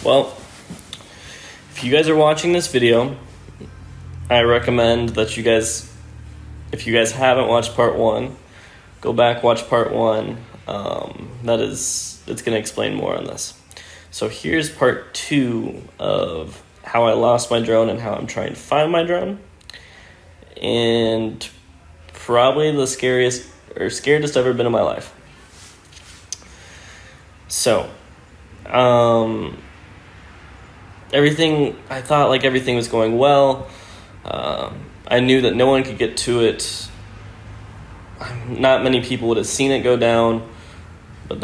Well, if you guys are watching this video, I recommend that you guys, if you guys haven't watched part 1, go back, watch part 1. It's going to explain more on this. So here's part 2 of how I lost my drone and how I'm trying to find my drone. And probably the scariest I've ever been in my life. So, I thought like everything was going well. I knew that no one could get to it. Not many people would have seen it go down, but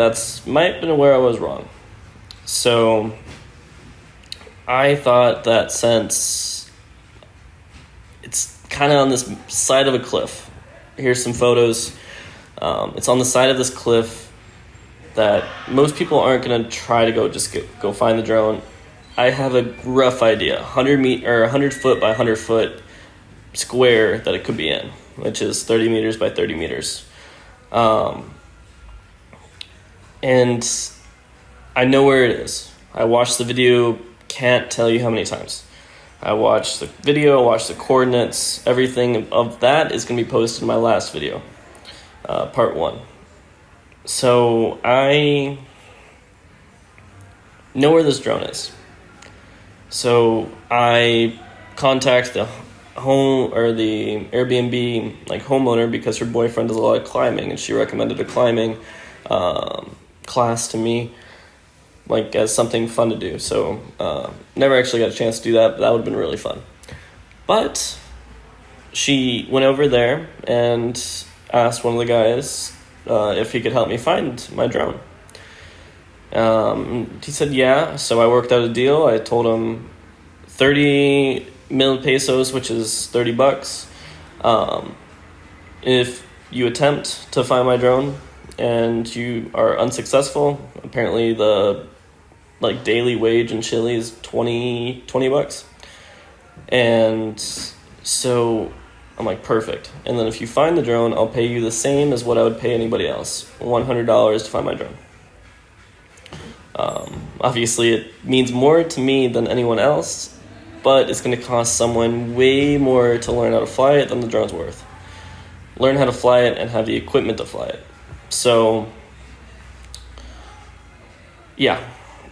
might have been where I was wrong. So I thought that since it's kind of on this side of a cliff, here's some photos. It's on the side of this cliff that most people aren't going to try to go find the drone. I have a rough idea, 100 foot by 100 foot square that it could be in, which is 30 meters by 30 meters. And I know where it is. I watched the video, can't tell you how many times. I watched the video, watched the coordinates, everything of that is going to be posted in my last video, part 1. So I know where this drone is. So I contact the home or the Airbnb homeowner because her boyfriend does a lot of climbing and she recommended a climbing class to me as something fun to do. So never actually got a chance to do that, but that would have been really fun. But she went over there and asked one of the guys if he could help me find my drone. He said yeah, so I worked out a deal. I told him 30 mil pesos, which is $30. If you attempt to find my drone and you are unsuccessful, apparently the daily wage in Chile is $20. And so I'm like, perfect. And then if you find the drone, I'll pay you the same as what I would pay anybody else, $100 to find my drone. Obviously, it means more to me than anyone else, but it's going to cost someone way more to learn how to fly it than the drone's worth. Learn how to fly it and have the equipment to fly it. So, yeah.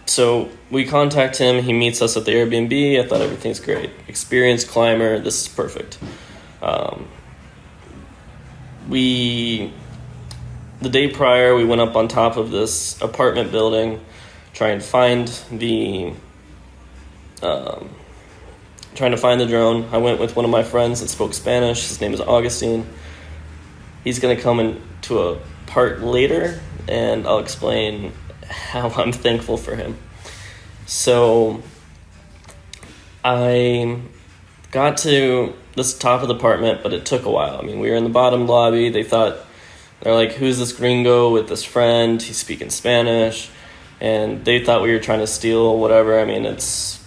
So we contact him. He meets us at the Airbnb. I thought everything's great. Experienced climber. This is perfect. The day prior, we went up on top of this apartment building, trying to find the drone. I went with one of my friends that spoke Spanish. His name is Augustine. He's going to come into a part later, and I'll explain how I'm thankful for him. So I got to this top of the apartment, but it took a while. I mean, we were in the bottom lobby. They're like, who's this gringo with this friend? He's speaking Spanish. And they thought we were trying to steal whatever. I mean, it's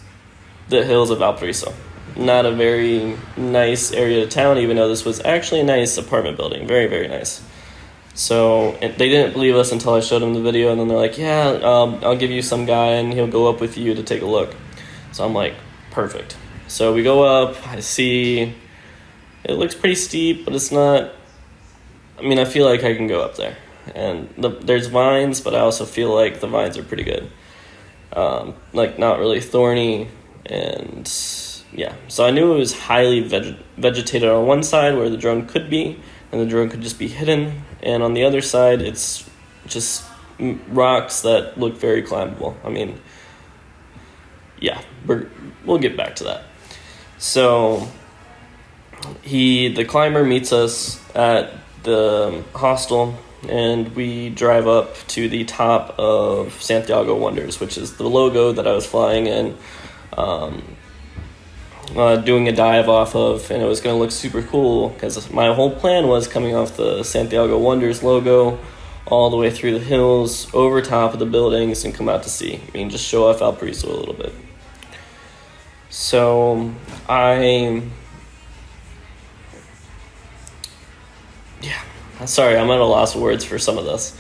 the hills of Valparaiso. Not a very nice area of town, even though this was actually a nice apartment building. Very, very nice. So they didn't believe us until I showed them the video. And then they're like, yeah, I'll give you some guy and he'll go up with you to take a look. So I'm like, perfect. So we go up. I see it looks pretty steep, but it's not. I mean, I feel like I can go up there. And there's vines, but I also feel like the vines are pretty good. Not really thorny. And yeah, so I knew it was highly vegetated on one side where the drone could be, and the drone could just be hidden. And on the other side, it's just rocks that look very climbable. I mean, yeah, we'll get back to that. So the climber meets us at the hostel, and we drive up to the top of Santiago Wonders, which is the logo that I was flying in, doing a dive off of, and it was going to look super cool because my whole plan was coming off the Santiago Wonders logo all the way through the hills, over top of the buildings, and come out to sea. I mean, just show off Valparaiso a little bit. So sorry, I'm at a loss of words for some of this.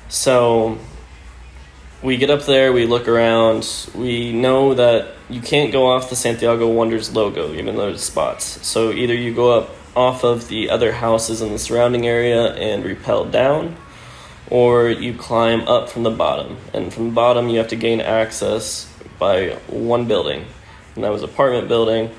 So we get up there, we look around, we know that you can't go off the Santiago Wonders logo, even though there's spots. So either you go up off of the other houses in the surrounding area and rappel down, or you climb up from the bottom. And from the bottom, you have to gain access by one building. And that was an apartment building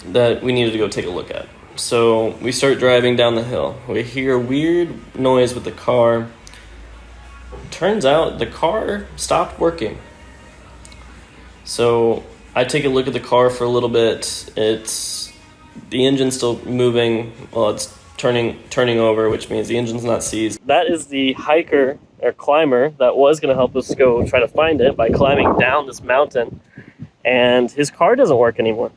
that we needed to go take a look at. So we start driving down the hill. We hear a weird noise with the car. Turns out the car stopped working. So I take a look at the car for a little bit. The engine's still moving. Well, it's turning over, which means the engine's not seized. That is the hiker or climber that was going to help us go try to find it by climbing down this mountain. And his car doesn't work anymore.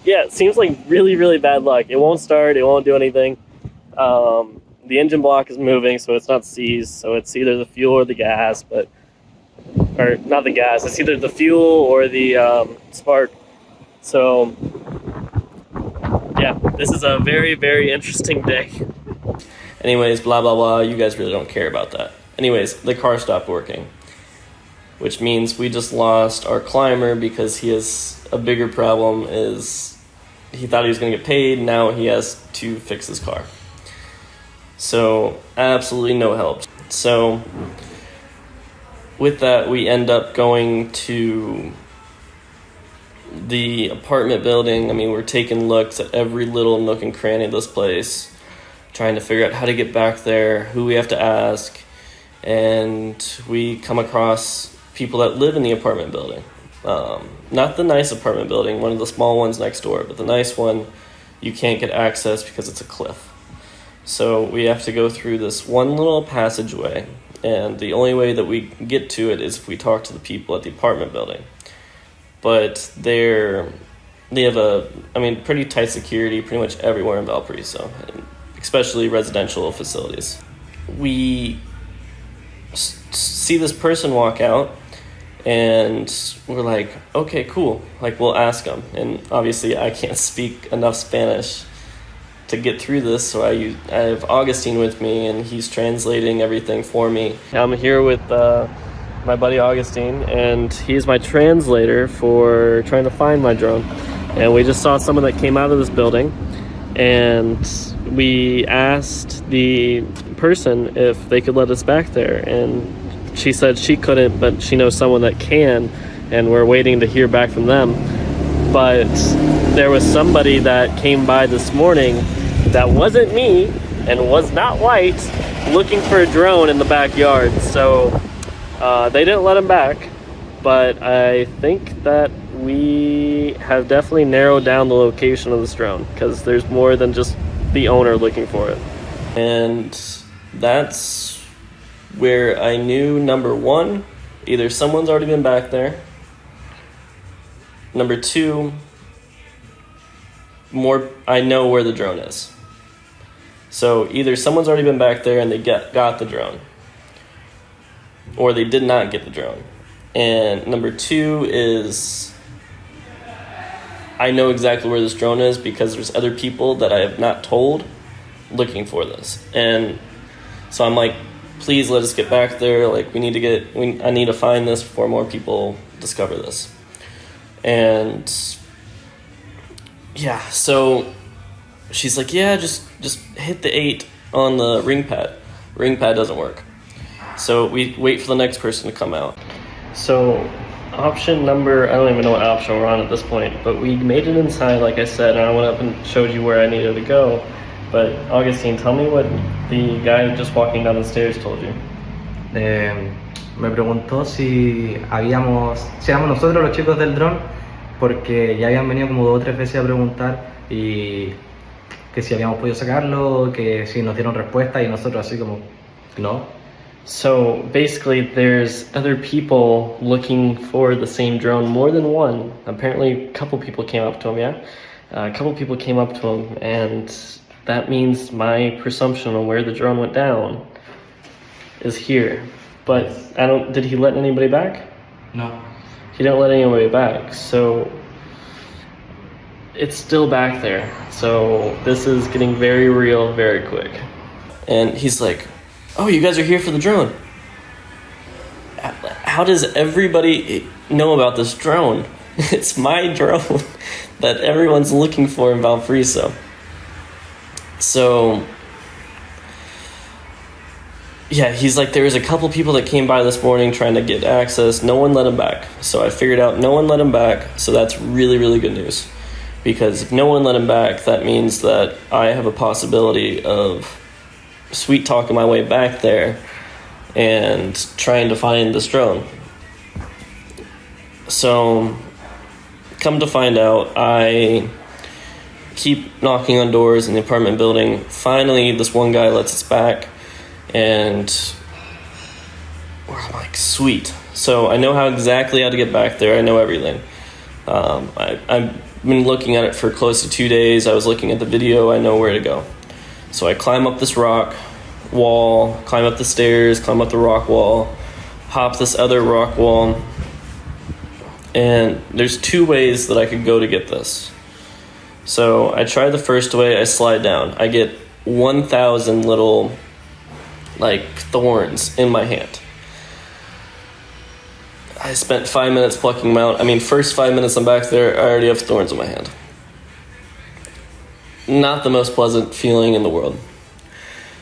Yeah, it seems like really, really bad luck. It won't start. It won't do anything. The engine block is moving, so it's not seized. So it's either the fuel or the gas, or not the gas. It's either the fuel or the spark. So yeah, this is a very, very interesting day. Anyways, blah, blah, blah. You guys really don't care about that. Anyways, the car stopped working, which means we just lost our climber because he has a bigger problem. Is he thought he was going to get paid. Now he has to fix his car. So absolutely no help. So with that, we end up going to the apartment building. I mean, we're taking looks at every little nook and cranny of this place, trying to figure out how to get back there, who we have to ask, and we come across people that live in the apartment building. Not the nice apartment building, one of the small ones next door, but the nice one, you can't get access because it's a cliff. So we have to go through this one little passageway, and the only way that we get to it is if we talk to the people at the apartment building. But they have pretty tight security pretty much everywhere in Valparaiso, especially residential facilities. We see this person walk out, and we're like, okay, cool. Like, we'll ask them. And obviously I can't speak enough Spanish to get through this, so I have Augustine with me, and he's translating everything for me. I'm here with my buddy Augustine, and he's my translator for trying to find my drone. And we just saw someone that came out of this building, and we asked the person if they could let us back there, and she said she couldn't, but she knows someone that can, and we're waiting to hear back from them. But there was somebody that came by this morning that wasn't me and was not white, looking for a drone in the backyard. So they didn't let him back, but I think that we have definitely narrowed down the location of this drone, because there's more than just the owner looking for it. And that's where I knew, number one, either someone's already been back there. Number two, I know where the drone is. So either someone's already been back there and they got the drone, or they did not get the drone. And number two is I know exactly where this drone is because there's other people that I have not told looking for this. And so I'm like, please let us get back there. Like, I need to find this before more people discover this. And yeah, so she's like, yeah, just hit the 8 on the ring pad. Ring pad doesn't work. So we wait for the next person to come out. So option number, I don't even know what option we're on at this point, but we made it inside, like I said, and I went up and showed you where I needed to go. But Augustine, tell me what the guy just walking down the stairs told you. Me preguntó si éramos nosotros los chicos del dron, porque ya habían venido como 2 o 3 veces a preguntar y que si habíamos podido sacarlo, que si nos dieron respuesta, y nosotros así como, no. So basically there's other people looking for the same drone, more than one. Apparently a couple people came up to him, yeah? A couple people came up to him, and that means my presumption on where the drone went down is here. But did he let anybody back? No. He didn't let anybody back, so it's still back there. So this is getting very real very quick. And he's like, oh, you guys are here for the drone. How does everybody know about this drone? It's my drone that everyone's looking for in Valparaiso. So, yeah, he's like, there was a couple people that came by this morning trying to get access. No one let him back. So I figured out no one let him back. So that's really, really good news. Because if no one let him back, that means that I have a possibility of sweet talking my way back there and trying to find this drone. So, come to find out, I keep knocking on doors in the apartment building. Finally, this one guy lets us back, and I'm like, sweet. So I know exactly how to get back there. I know everything. I've been looking at it for close to 2 days. I was looking at the video. I know where to go. So I climb up this rock wall, climb up the stairs, climb up the rock wall, hop this other rock wall. And there's 2 ways that I could go to get this. So I try the first way, I slide down. I get 1,000 little, thorns in my hand. I spent 5 minutes plucking them out. I mean, first 5 minutes I'm back there, I already have thorns in my hand. Not the most pleasant feeling in the world.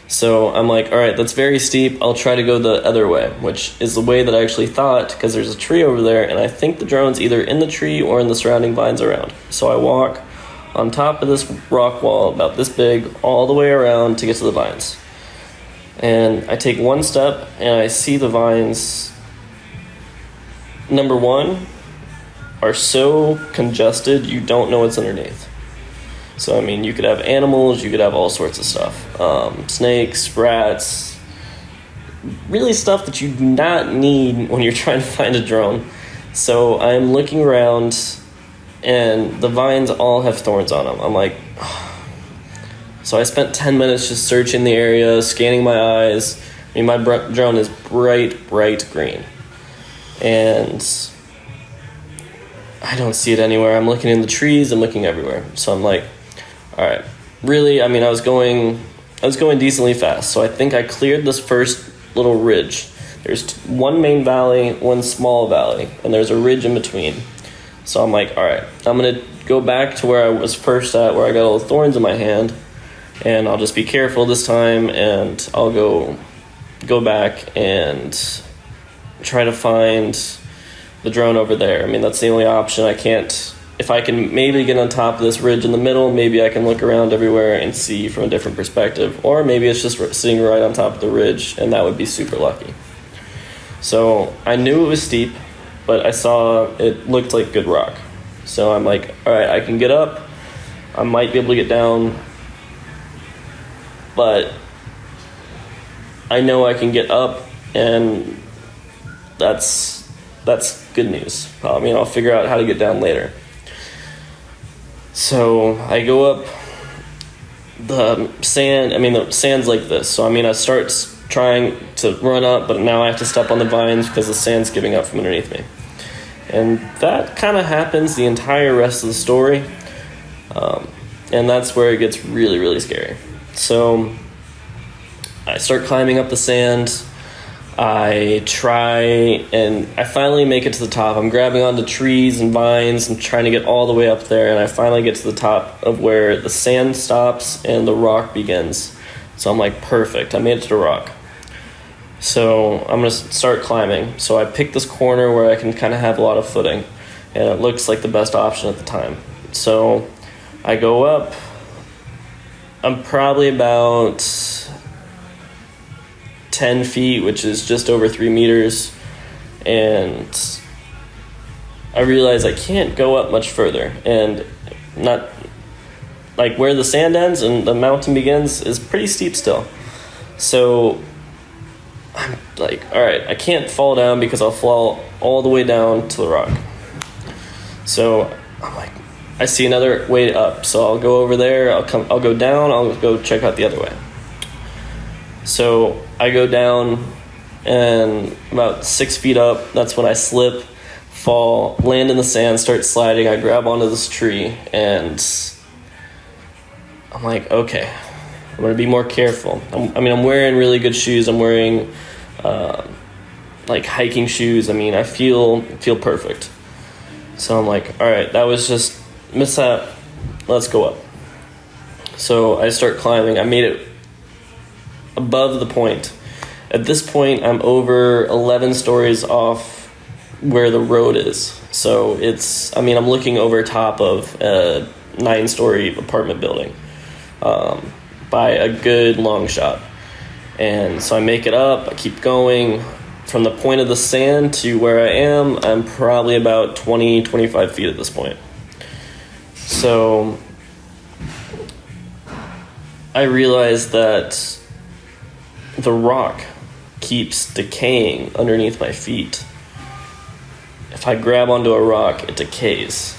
So I'm like, all right, that's very steep. I'll try to go the other way, which is the way that I actually thought, because there's a tree over there, and I think the drone's either in the tree or in the surrounding vines around. So I walk on top of this rock wall, about this big, all the way around to get to the vines. And I take one step, and I see the vines, number one, are so congested, you don't know what's underneath. So, I mean, you could have animals, you could have all sorts of stuff. Snakes, rats, really stuff that you do not need when you're trying to find a drone. So I'm looking around, and the vines all have thorns on them. I'm like, so I spent 10 minutes just searching the area, scanning my eyes. I mean, my drone is bright green. And I don't see it anywhere. I'm looking in the trees, I'm looking everywhere. So I'm like, all right, really, I mean, I was going decently fast. So I think I cleared this first little ridge. There's one main valley, one small valley, and there's a ridge in between. So I'm like, all right, I'm going to go back to where I was first at, where I got all the thorns in my hand, and I'll just be careful this time, and I'll go back and try to find the drone over there. I mean, that's the only option. I can't. If I can maybe get on top of this ridge in the middle, maybe I can look around everywhere and see from a different perspective. Or maybe it's just sitting right on top of the ridge, and that would be super lucky. So I knew it was steep, but I saw it looked like good rock. So I'm like, all right, I can get up. I might be able to get down. But I know I can get up, and that's good news. I mean, I'll figure out how to get down later. So I go up the sand's like this. So I mean, I start trying to run up, but now I have to step on the vines because the sand's giving up from underneath me. And that kind of happens the entire rest of the story. And that's where it gets really, really scary. So I start climbing up the sand. I try, and I finally make it to the top. I'm grabbing onto trees and vines and trying to get all the way up there, and I finally get to the top of where the sand stops and the rock begins. So I'm like, perfect, I made it to the rock. So I'm going to start climbing. So I pick this corner where I can kind of have a lot of footing, and it looks like the best option at the time. So I go up. I'm probably about 10 feet, which is just over 3 meters, and I realize I can't go up much further, and not like where the sand ends and the mountain begins is pretty steep still. So I'm like, all right, I can't fall down because I'll fall all the way down to the rock. So I'm like, I see another way up, so I'll go over there, I'll go down, I'll go check out the other way. So I go down, and about 6 feet up, that's when I slip, fall, land in the sand, start sliding. I grab onto this tree, and I'm like, okay, I'm going to be more careful. I'm wearing really good shoes. I'm wearing like hiking shoes. I mean, I feel perfect. So I'm like, all right, that was just mishap. Let's go up. So I start climbing. I made it above the point. At this point, I'm over 11 stories off where the road is. So I'm looking over top of a 9-story apartment building by a good long shot. And so I make it up. I keep going. From the point of the sand to where I am, I'm probably about 20-25 feet at this point. So I realized that the rock keeps decaying underneath my feet. If I grab onto a rock, it decays.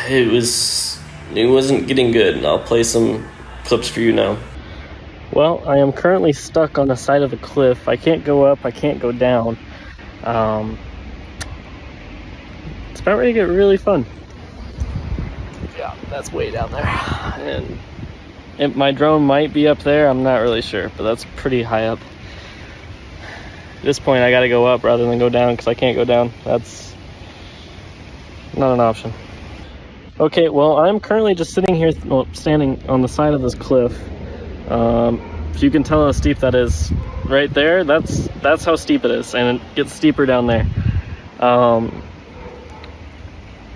It wasn't getting good. I'll play some clips for you now. Well, I am currently stuck on the side of a cliff. I can't go up, I can't go down. It's about ready to get really fun. Yeah, that's way down there. And my drone might be up there, I'm not really sure, but that's pretty high up. At this point, I gotta go up rather than go down because I can't go down. That's not an option. Okay, well, I'm currently just sitting here, standing on the side of this cliff. If you can tell how steep that is right there, that's how steep it is, and it gets steeper down there. I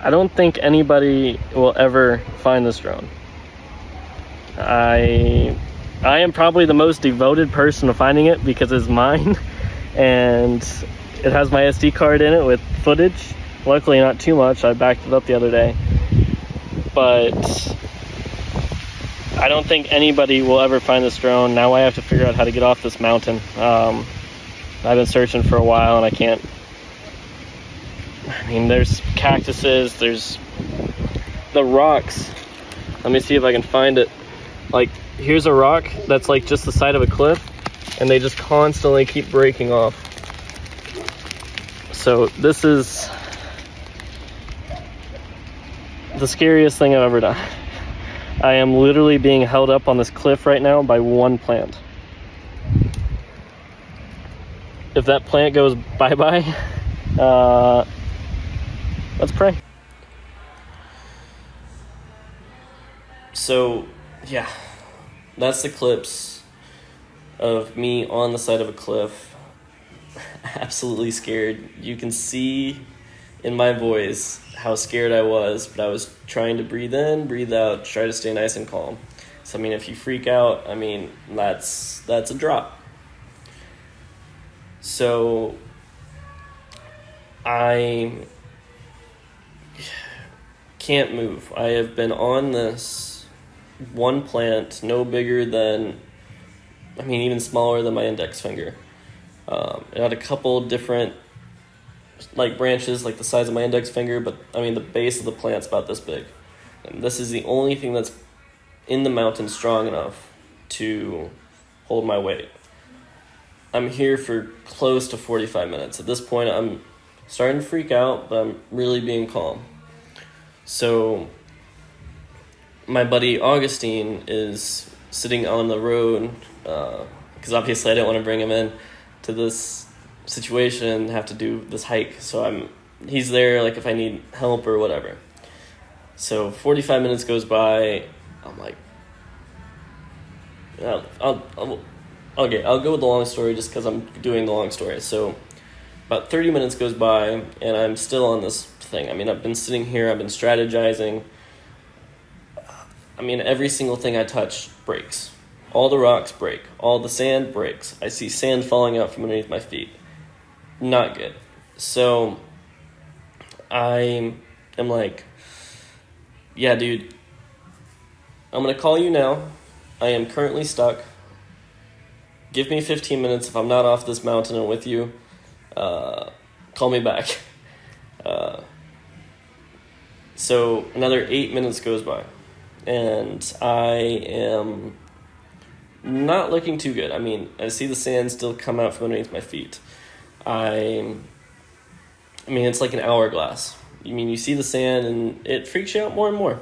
don't think anybody will ever find this drone. I am probably the most devoted person to finding it because it's mine, and it has my SD card in it with footage. Luckily not too much, I backed it up the other day. But I don't think anybody will ever find this drone. Now I have to figure out how to get off this mountain. I've been searching for a while and I can't. I mean, there's cactuses, there's the rocks. Let me see if I can find it. Like, here's a rock that's like just the side of a cliff, and they just constantly keep breaking off. So this is the scariest thing I've ever done. I am literally being held up on this cliff right now by one plant. If that plant goes bye-bye, let's pray. So, yeah, that's the clips of me on the side of a cliff, absolutely scared. You can see in my voice how scared I was, but I was trying to breathe in, breathe out, try to stay nice and calm. So, I mean, if you freak out, I mean, that's a drop. So, I can't move. I have been on this one plant, no bigger than, I mean, even smaller than my index finger. It had a couple different like branches like the size of my index finger, but I mean the base of the plant's about this big. And this is the only thing that's in the mountain strong enough to hold my weight. I'm here for close to 45 minutes. At this point, I'm starting to freak out, but I'm really being calm. So my buddy Augustine is sitting on the road, because obviously I didn't want to bring him in to this situation and have to do this hike. So he's there like if I need help or whatever. So 45 minutes goes by. I'm like, I'll go with the long story just because I'm doing the long story. So about 30 minutes goes by and I'm still on this thing. I mean, I've been sitting here, I've been strategizing. I mean, every single thing I touch breaks. All the rocks break. All the sand breaks. I see sand falling out from underneath my feet. Not good. So I am like, yeah, dude, I'm going to call you now. I am currently stuck. Give me 15 minutes. If I'm not off this mountain and with you, call me back. So another 8 minutes goes by. And I am not looking too good. I mean, I see the sand still come out from underneath my feet. I mean, it's like an hourglass. I mean, you see the sand and it freaks you out more and more.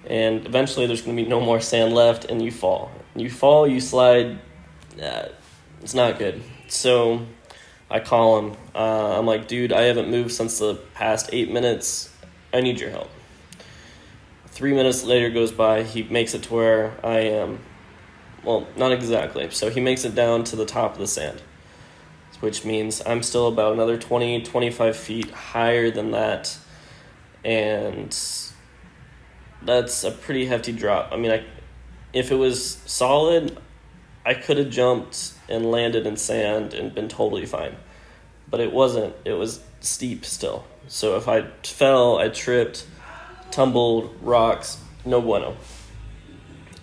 and eventually there's going to be no more sand left, and you fall. You fall, you slide. It's not good. So I call him. I'm like, dude, I haven't moved since the past 8 minutes. I need your help. 3 minutes later goes by. He makes it to where I am. Well, not exactly. So he makes it down to the top of the sand, which means I'm still about another 20, 25 feet higher than that. And that's a pretty hefty drop. I mean, if it was solid, I could have jumped and landed in sand and been totally fine. But it wasn't. It was steep still. So if I fell, I tripped, tumbled, rocks, no bueno.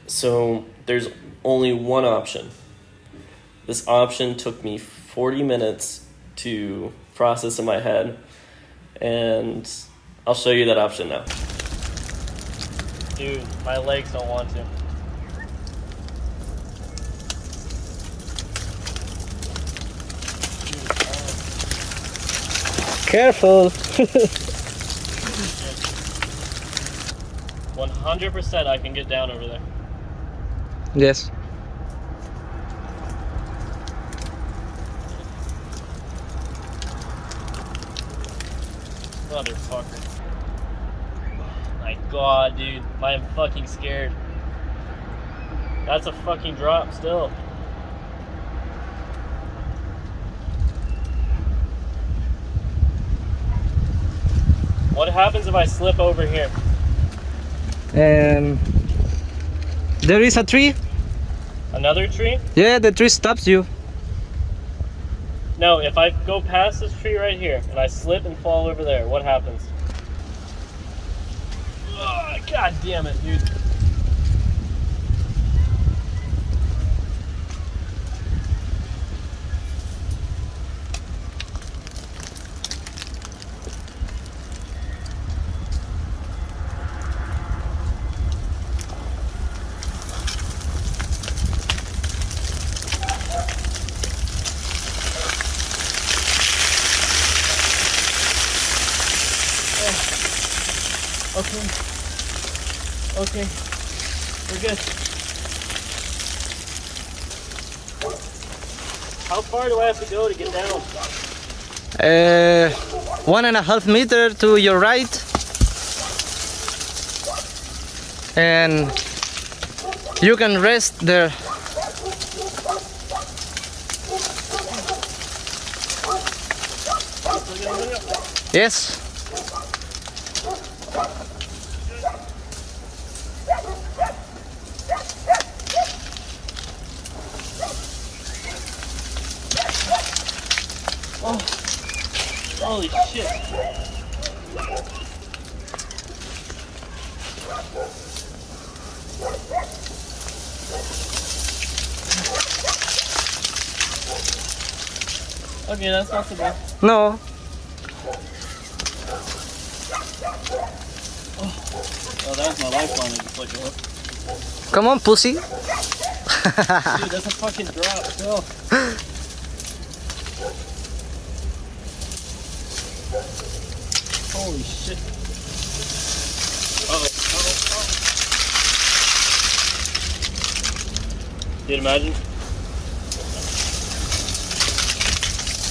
So there's only one option. This option took me 40 minutes to process in my head, and I'll show you that option now. Dude, my legs don't want to. Careful. 100% I can get down over there. Yes. Motherfucker. My god, dude. I am fucking scared. That's a fucking drop still. What happens if I slip over here? There is a tree. Another tree? Yeah, the tree stops you. No, if I go past this tree right here and I slip and fall over there, what happens? Oh, god damn it, dude. Okay. Okay. We're good. How far do I have to go to get down? 1.5 meters to your right. And you can rest there. Yes. Oh, holy shit. Okay, that's not so bad. No. Oh, that was my lifeline. I just let go. Come on, pussy. Dude, that's a fucking drop. Go. Holy shit. Uh-oh. Dude, imagine.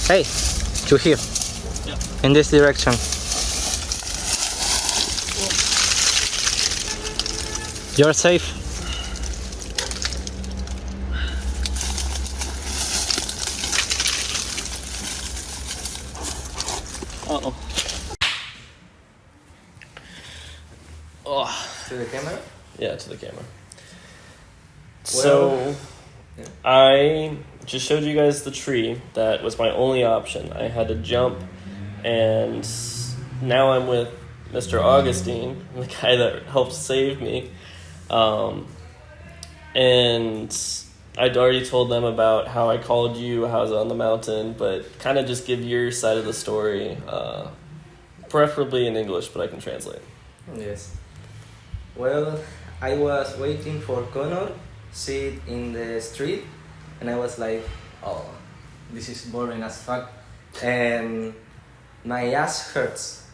Hey, to here. Yeah. In this direction. You're safe. Uh-oh. Oh. To the camera? Yeah, to the camera. So, I just showed you guys the tree. That was my only option. I had to jump, and now I'm with Mr. Augustine, the guy that helped save me. And I'd already told them about how I called you, how I was on the mountain, but kind of just give your side of the story, preferably in English, but I can translate. Yes. Well, I was waiting for Connor, sit in the street, and I was like, oh, this is boring as fuck. And my ass hurts.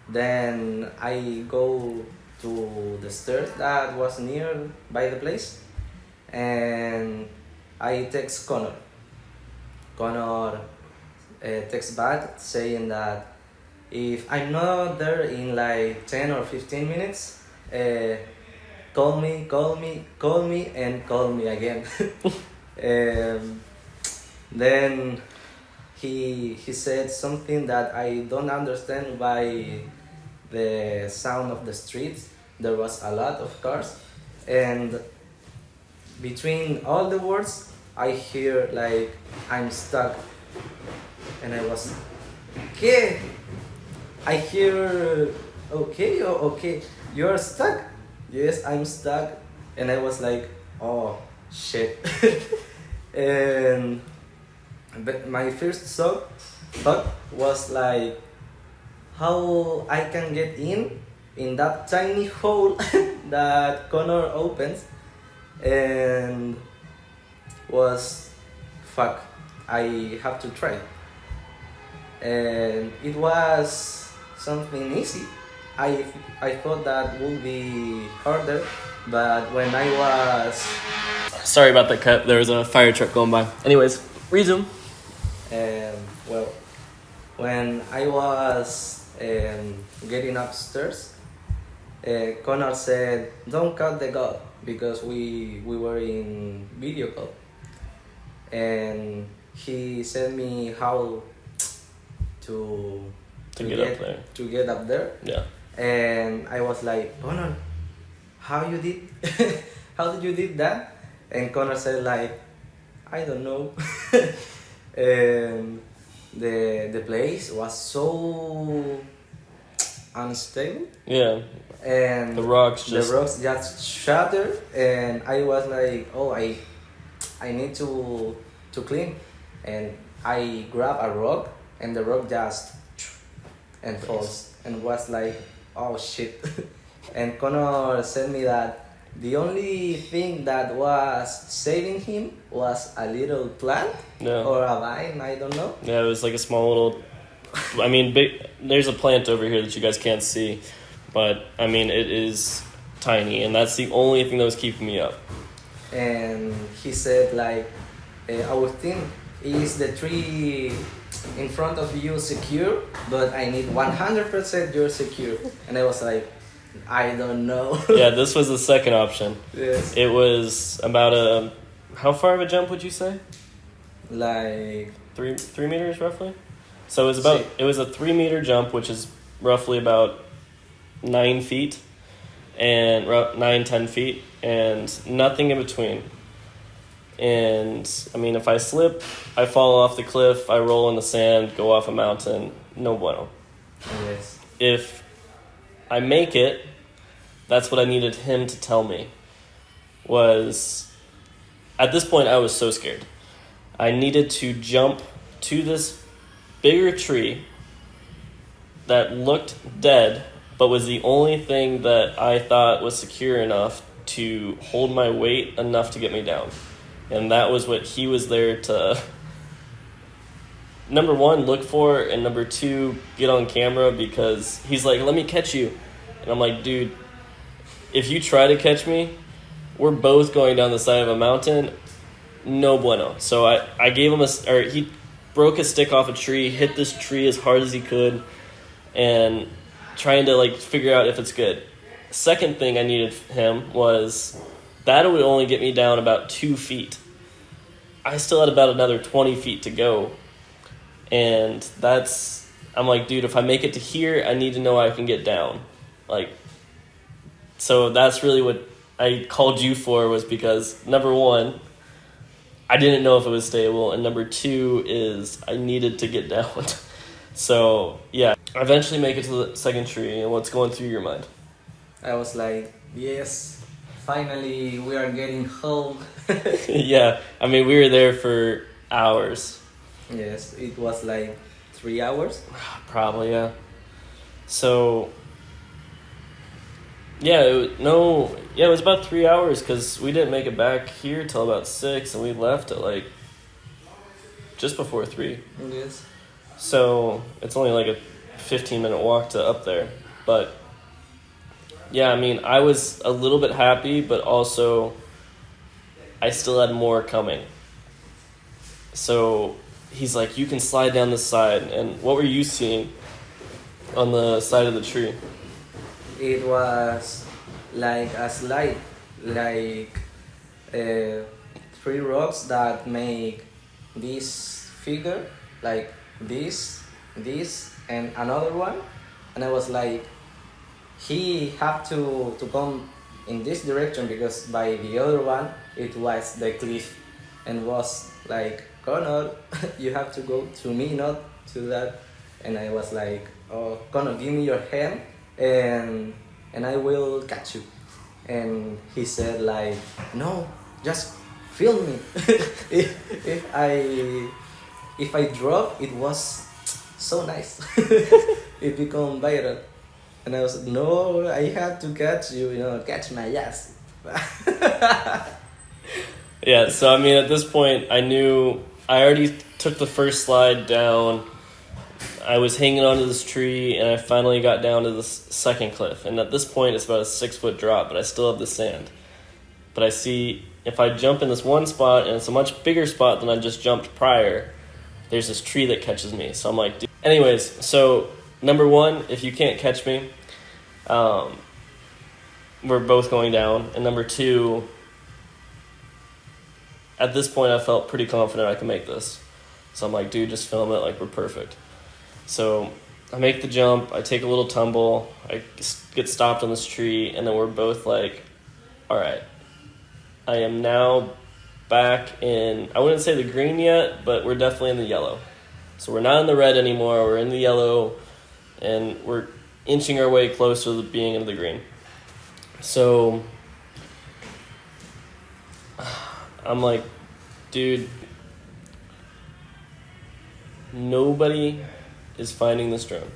Then I go to the stairs that was near by the place, and I text Connor. Connor text back saying that if I'm not there in like 10 or 15 minutes, call me, and call me again. um, then he said something that I don't understand by the sound of the streets. There was a lot of cars, and between all the words, I hear like I'm stuck, and I was, okay. I hear, okay, oh, okay, you're stuck. Yes, I'm stuck, and I was like, oh shit. And but my first thought was like, how I can get in that tiny hole that Connor opens, and was, fuck, I have to try. And it was something easy. I thought that would be harder, but when I was Sorry about that cut. There was a fire truck going by. Anyways, resume. well, when I was getting upstairs, Connor said, "Don't cut the call," because we were in video call, and he said me how to get up there. To get up there. Yeah. And I was like, Connor, how you did? How did you did that? And Connor said like, I don't know. And the place was so unstable. Yeah. And the rocks just shattered, and I was like, oh, I need to clean, and I grab a rock, and the rock just and falls, and was like, oh shit. And Connor said me that the only thing that was saving him was a little plant. Yeah. Or a vine, I don't know. Yeah, it was like a small little. I mean, there's a plant over here that you guys can't see, but I mean, it is tiny, and that's the only thing that was keeping me up. And he said like, our thing is the tree in front of you secure, but I need 100% you're secure. And I was like, I don't know. Yeah, this was the second option. Yes. It was about a, how far of a jump would you say? Like 3 meters roughly. So it was about, it was a 3 meter jump, which is roughly about 9 feet, and 9-10 feet, and nothing in between. And I mean, if I slip, I fall off the cliff, I roll in the sand, go off a mountain, no bueno. Yes. If I make it, that's what I needed him to tell me. Was, at this point, I was so scared. I needed to jump to this bigger tree that looked dead, but was the only thing that I thought was secure enough to hold my weight enough to get me down. And that was what he was there to, number one, look for, and number two, get on camera, because he's like, let me catch you. And I'm like, dude, if you try to catch me, we're both going down the side of a mountain, no bueno. So I gave him he broke a stick off a tree, hit this tree as hard as he could, and trying to like figure out if it's good. Second thing I needed him was, that would only get me down about 2 feet. I still had about another 20 feet to go. And I'm like, dude, if I make it to here, I need to know I can get down. Like, so that's really what I called you for, was because number one, I didn't know if it was stable, and number two is I needed to get down. So yeah, I eventually make it to the second tree, and what's going through your mind? I was like, yes, finally we are getting home. Yeah, I mean, we were there for hours. Yes, it was like 3 hours. Probably, yeah. So, yeah, it was about 3 hours, because we didn't make it back here till about 6, and we left at like just before 3. Yes. So it's only like a 15-minute walk to up there, but yeah, I mean, I was a little bit happy, but also I still had more coming. So he's like, you can slide down this side. And what were you seeing on the side of the tree? It was like a slide, like three rocks that make this figure, like this, and another one. And I was like, he had to come in this direction because by the other one it was the cliff, and was like, Connor, you have to go to me, not to that. And I was like, oh, Connor, give me your hand and I will catch you. And he said like, no, just feel me. if I drop, it was so nice. It become viral. And I was, no, I have to catch you, catch my ass. Yeah, so I mean, at this point, I knew I already took the first slide down. I was hanging onto this tree, and I finally got down to the second cliff. And at this point, it's about a 6-foot drop, but I still have the sand. But I see if I jump in this one spot, and it's a much bigger spot than I just jumped prior, there's this tree that catches me. So I'm like, dude. Anyways, so number one, if you can't catch me, we're both going down. And number two, at this point, I felt pretty confident I could make this. So I'm like, dude, just film it, like, we're perfect. So I make the jump, I take a little tumble, I get stopped on this tree, and then we're both like, all right, I am now back in, I wouldn't say the green yet, but we're definitely in the yellow. So we're not in the red anymore, we're in the yellow, and we're inching our way closer to being in the green. So I'm like, dude, nobody is finding this drone.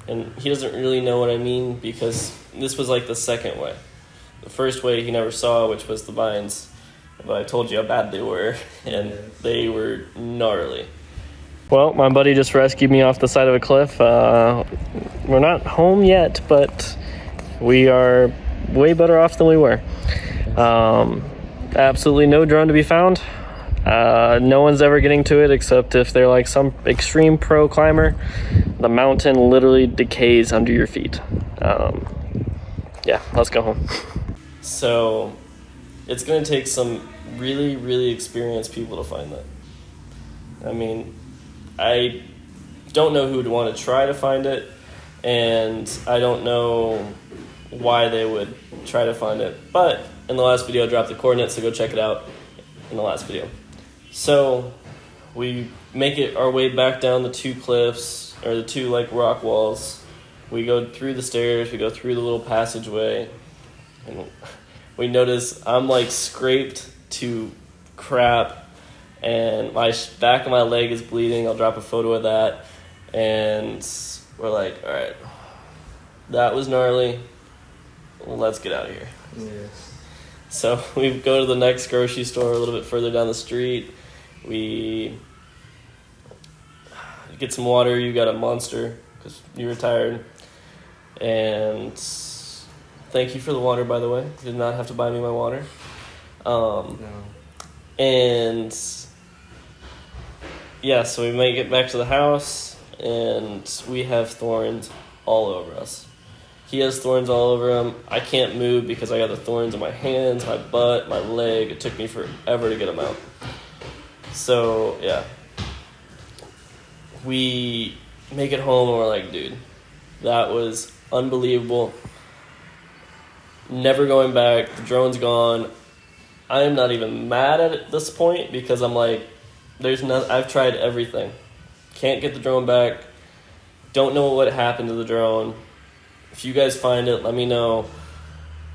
And he doesn't really know what I mean, because this was like the second way. The first way he never saw, which was the vines. But I told you how bad they were, and they were gnarly. Well, my buddy just rescued me off the side of a cliff. We're not home yet, but we are way better off than we were. Absolutely no drone to be found. No one's ever getting to it except if they're like some extreme pro climber. The mountain literally decays under your feet. Yeah, let's go home. So it's going to take some really, really experienced people to find that. I mean, I don't know who would want to try to find it, and I don't know why they would try to find it. But in the last video, I dropped the coordinates, so go check it out in the last video. So we make it our way back down the two cliffs, or the two like rock walls. We go through the stairs, we go through the little passageway, and we notice I'm like scraped to crap, and my back of my leg is bleeding. I'll drop a photo of that. And we're like, all right, that was gnarly. Let's get out of here. Yes. So we go to the next grocery store a little bit further down the street. We get some water. You got a Monster because you were tired. And thank you for the water, by the way. You did not have to buy me my water. No. And yeah, so we make it back to the house, and we have thorns all over us. He has thorns all over him. I can't move because I got the thorns in my hands, my butt, my leg. It took me forever to get them out. So, yeah. We make it home, and we're like, dude, that was unbelievable. Never going back. The drone's gone. I am not even mad at this point because I'm like, I've tried everything. Can't get the drone back. Don't know what happened to the drone. If you guys find it, let me know.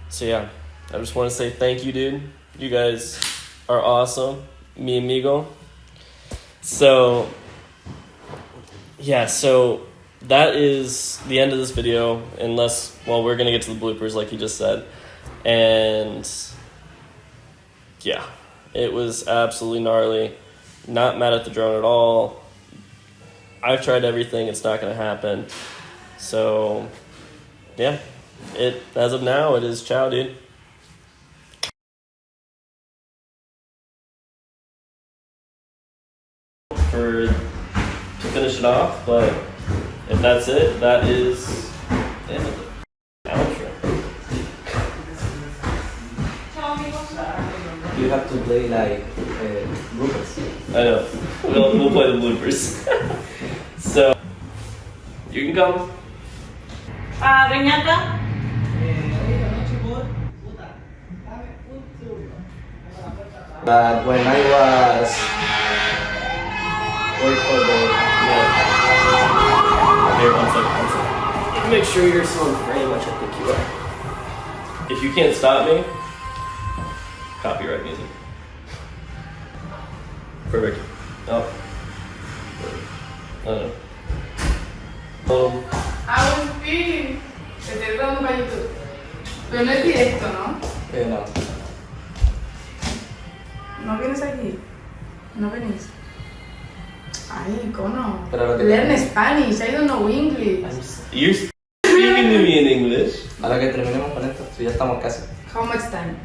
So yeah, I just want to say thank you, dude. You guys are awesome. Mi amigo. So yeah, so that is the end of this video, unless, well, we're going to get to the bloopers like you just said. And yeah, it was absolutely gnarly. Not mad at the drone at all. I've tried everything. It's not going to happen. So yeah, As of now, it is ciao, dude. To finish it off, but if that's it, that is the end of the outro. You have to play like bloopers. I know. We'll play the bloopers. So you can come. Reñata. But when I was wait for the Here, one second. Make sure you're still in frame, which I think you are. If you can't stop me, copyright music. Perfect. Oh. I don't know. I was speaking. Te estoy grabando para YouTube. Pero no es directo, ¿no? no. ¿No vienes aquí? ¿No venís? Ay, cono. Pero lo que Learn Spanish. I don't know English. You're speaking to me in English. Ahora que terminemos con esto, si ya estamos casi. How much time?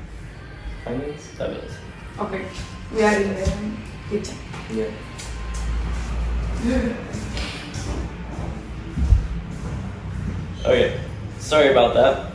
5 minutes? 5 minutes. Okay. We are in the kitchen. Yeah. Okay. Sorry about that.